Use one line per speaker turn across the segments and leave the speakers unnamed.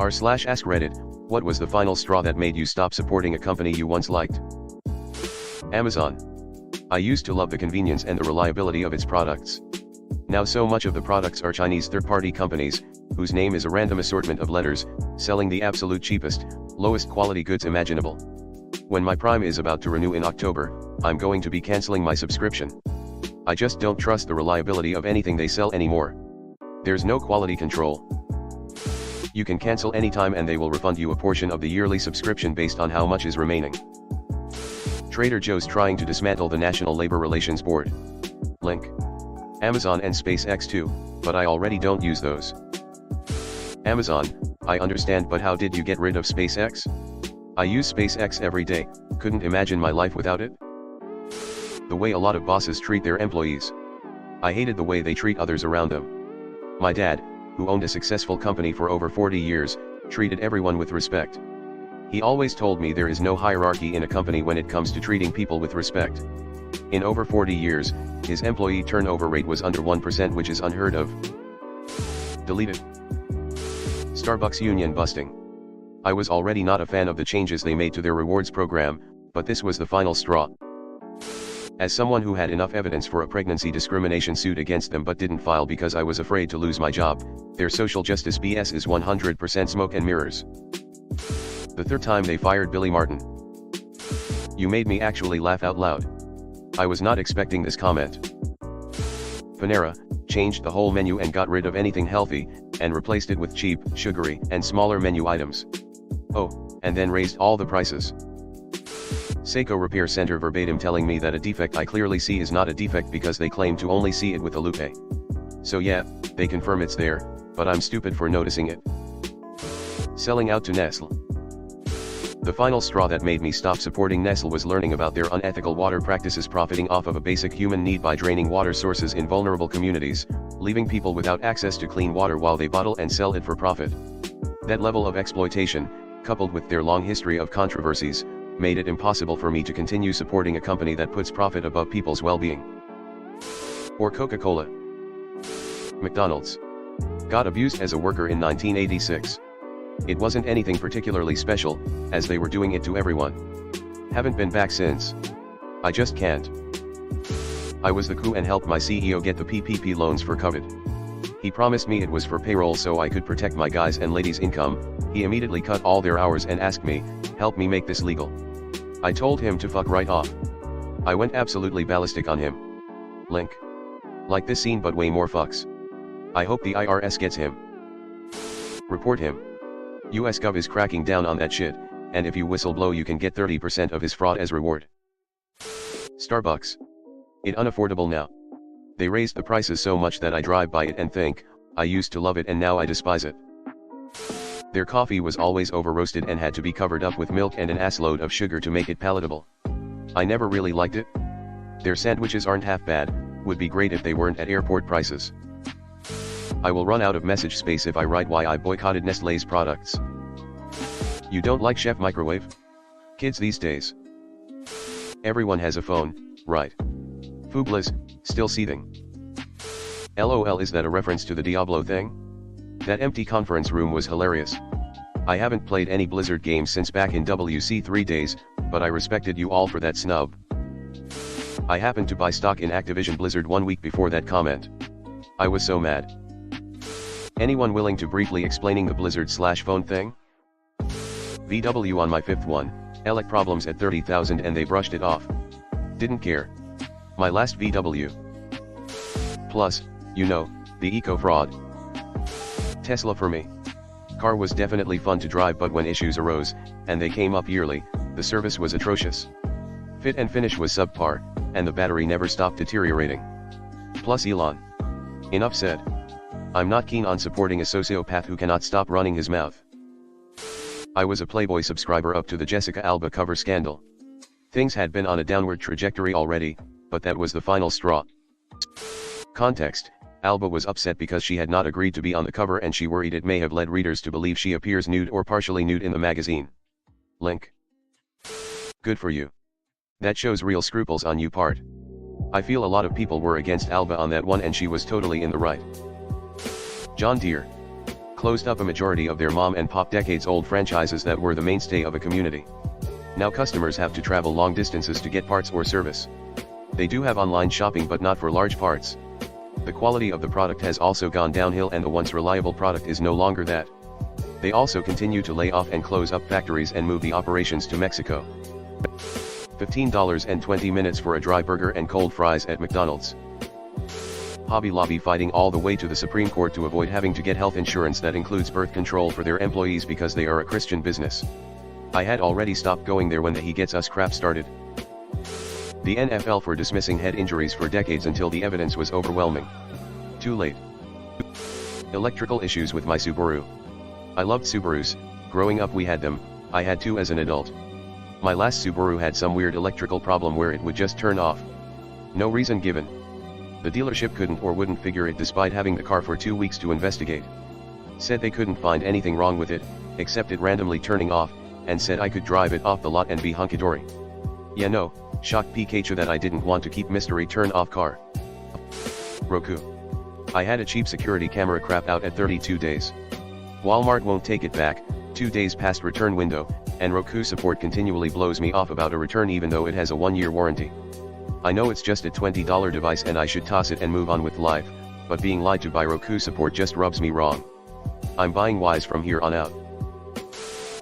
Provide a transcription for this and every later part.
r/AskReddit, what was the final straw that made you stop supporting a company you once liked? Amazon. I used to love the convenience and the reliability of its products. Now so much of the products are Chinese third-party companies, whose name is a random assortment of letters, selling the absolute cheapest, lowest quality goods imaginable. When my Prime is about to renew in October, I'm going to be canceling my subscription. I just don't trust the reliability of anything they sell anymore. There's no quality control. You can cancel anytime and they will refund you a portion of the yearly subscription based on how much is remaining. Trader Joe's trying to dismantle the National Labor Relations Board. Link. Amazon and SpaceX too, but I already don't use those. Amazon, I understand, but how did you get rid of SpaceX? I use SpaceX every day, couldn't imagine my life without it. The way a lot of bosses treat their employees. I hated the way they treat others around them. My dad, who owned a successful company for over 40 years, treated everyone with respect. He always told me there is no hierarchy in a company when it comes to treating people with respect. In over 40 years, his employee turnover rate was under 1%, which is unheard of. Deleted. Starbucks union busting. I was already not a fan of the changes they made to their rewards program, but this was the final straw. As someone who had enough evidence for a pregnancy discrimination suit against them but didn't file because I was afraid to lose my job, their social justice BS is 100% smoke and mirrors. The third time they fired Billy Martin. You made me actually laugh out loud. I was not expecting this comment. Panera changed the whole menu and got rid of anything healthy, and replaced it with cheap, sugary, and smaller menu items. Oh, and then raised all the prices. Seiko Repair Center verbatim telling me that a defect I clearly see is not a defect because they claim to only see it with a lupe. So yeah, they confirm it's there, but I'm stupid for noticing it. Selling out to Nestle. The final straw that made me stop supporting Nestle was learning about their unethical water practices, profiting off of a basic human need by draining water sources in vulnerable communities, leaving people without access to clean water while they bottle and sell it for profit. That level of exploitation, coupled with their long history of controversies, made it impossible for me to continue supporting a company that puts profit above people's well-being. Or Coca-Cola. McDonald's. Got abused as a worker in 1986. It wasn't anything particularly special, as they were doing it to everyone. Haven't been back since. I just can't. I was the coup and helped my CEO get the PPP loans for COVID. He promised me it was for payroll so I could protect my guys' and ladies' income. He immediately cut all their hours and asked me, help me make this legal. I told him to fuck right off. I went absolutely ballistic on him. Link. Like this scene but way more fucks. I hope the IRS gets him. Report him. US Gov is cracking down on that shit, and if you whistleblow you can get 30% of his fraud as reward. Starbucks. It unaffordable now. They raised the prices so much that I drive by it and think, I used to love it and now I despise it. Their coffee was always over-roasted and had to be covered up with milk and an assload of sugar to make it palatable. I never really liked it. Their sandwiches aren't half bad, would be great if they weren't at airport prices. I will run out of message space if I write why I boycotted Nestlé's products. You don't like Chef Microwave? Kids these days. Everyone has a phone, right? Foobless, still seething. LOL, is that a reference to the Diablo thing? That empty conference room was hilarious. I haven't played any Blizzard games since back in WC3 days, but I respected you all for that snub. I happened to buy stock in Activision Blizzard 1 week before that comment. I was so mad. Anyone willing to briefly explaining the Blizzard/phone thing? VW on my fifth one, elec problems at 30,000 and they brushed it off. Didn't care. My last VW. Plus, you know, the eco-fraud. Tesla for me. Car was definitely fun to drive, but when issues arose, and they came up yearly, the service was atrocious. Fit and finish was subpar, and the battery never stopped deteriorating. Plus Elon. Enough said. I'm not keen on supporting a sociopath who cannot stop running his mouth. I was a Playboy subscriber up to the Jessica Alba cover scandal. Things had been on a downward trajectory already, but that was the final straw. Context: Alba was upset because she had not agreed to be on the cover and she worried it may have led readers to believe she appears nude or partially nude in the magazine. Link. Good for you. That shows real scruples on you part. I feel a lot of people were against Alba on that one and she was totally in the right. John Deere. closed up a majority of their mom and pop decades-old franchises that were the mainstay of a community. Now customers have to travel long distances to get parts or service. They do have online shopping but not for large parts. The quality of the product has also gone downhill and the once reliable product is no longer that. They also continue to lay off and close up factories and move the operations to Mexico. $15.20 for a dry burger and cold fries at McDonald's. Hobby Lobby fighting all the way to the Supreme Court to avoid having to get health insurance that includes birth control for their employees because they are a Christian business. I had already stopped going there when the "he gets us" crap started. The NFL for dismissing head injuries for decades until the evidence was overwhelming. Too late. Electrical issues with my Subaru. I loved Subarus. Growing up we had them. I had two as an adult. My last Subaru had some weird electrical problem where it would just turn off. No reason given. The dealership couldn't or wouldn't figure it despite having the car for 2 weeks to investigate. Said they couldn't find anything wrong with it, except it randomly turning off, and said I could drive it off the lot and be hunky-dory. Yeah, no, shocked Pikachu that I didn't want to keep mystery turn off car. Roku. I had a cheap security camera crap out at 32 days. Walmart won't take it back, 2 days past return window, and Roku support continually blows me off about a return even though it has a 1-year warranty. I know it's just a $20 device and I should toss it and move on with life, but being lied to by Roku support just rubs me wrong. I'm buying Wise from here on out.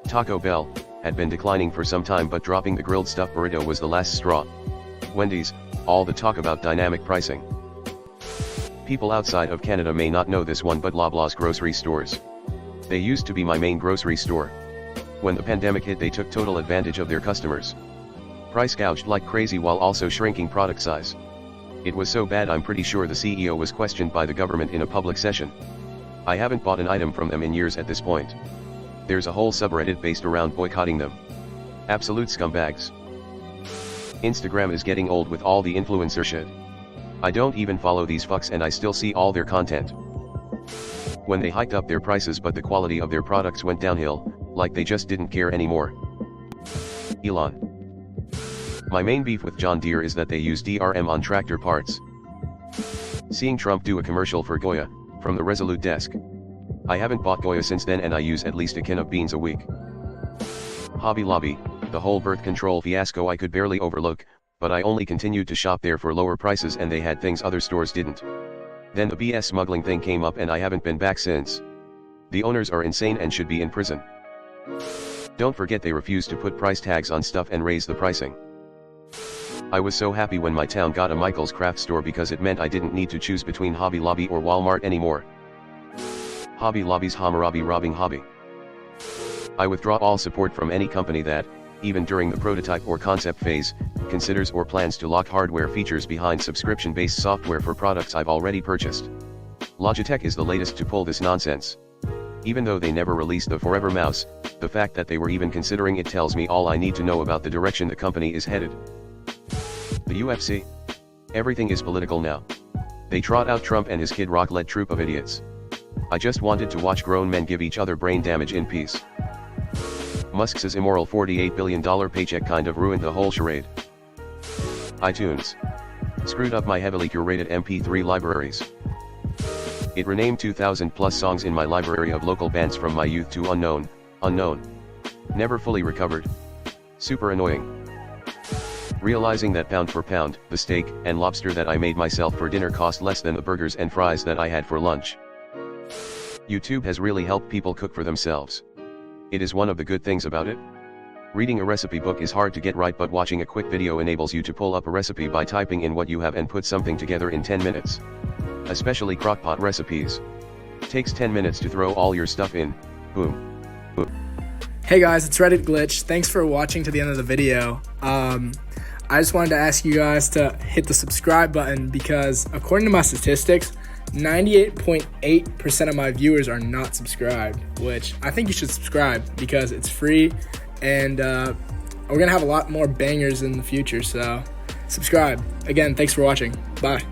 Taco Bell had been declining for some time, but dropping the grilled stuffed burrito was the last straw. Wendy's, all the talk about dynamic pricing. People outside of Canada may not know this one, but Loblaws grocery stores. They used to be my main grocery store. When the pandemic hit, they took total advantage of their customers. Price gouged like crazy while also shrinking product size. It was so bad I'm pretty sure the CEO was questioned by the government in a public session. I haven't bought an item from them in years at this point. There's a whole subreddit based around boycotting them. Absolute scumbags. Instagram is getting old with all the influencer shit. I don't even follow these fucks and I still see all their content. When they hiked up their prices but the quality of their products went downhill, like they just didn't care anymore. Elon. My main beef with John Deere is that they use DRM on tractor parts. Seeing Trump do a commercial for Goya, from the Resolute desk. I haven't bought Goya since then and I use at least a can of beans a week. Hobby Lobby, the whole birth control fiasco I could barely overlook, but I only continued to shop there for lower prices and they had things other stores didn't. Then the BS smuggling thing came up and I haven't been back since. The owners are insane and should be in prison. Don't forget they refuse to put price tags on stuff and raise the pricing. I was so happy when my town got a Michael's craft store because it meant I didn't need to choose between Hobby Lobby or Walmart anymore. Hobby Lobby's Hammurabi robbing hobby. I withdraw all support from any company that, even during the prototype or concept phase, considers or plans to lock hardware features behind subscription-based software for products I've already purchased. Logitech is the latest to pull this nonsense. Even though they never released the Forever Mouse, the fact that they were even considering it tells me all I need to know about the direction the company is headed. The UFC. Everything is political now. They trot out Trump and his Kid Rock-led troop of idiots. I just wanted to watch grown men give each other brain damage in peace. Musk's immoral $48 billion paycheck kind of ruined the whole charade. iTunes. Screwed up my heavily curated MP3 libraries. It renamed 2,000 plus songs in my library of local bands from my youth to unknown. Never fully recovered. Super annoying. Realizing that pound for pound, the steak and lobster that I made myself for dinner cost less than the burgers and fries that I had for lunch. YouTube has really helped people cook for themselves. It is one of the good things about it. Reading a recipe book is hard to get right, but watching a quick video enables you to pull up a recipe by typing in what you have and put something together in 10 minutes. Especially crockpot recipes. Takes 10 minutes to throw all your stuff in. Boom.
Hey guys, it's Reddit Glitch. Thanks for watching to the end of the video. I just wanted to ask you guys to hit the subscribe button because according to my statistics, 98.8% of my viewers are not subscribed, which I think you should subscribe because it's free and we're going to have a lot more bangers in the future, so subscribe. Again, thanks for watching. Bye.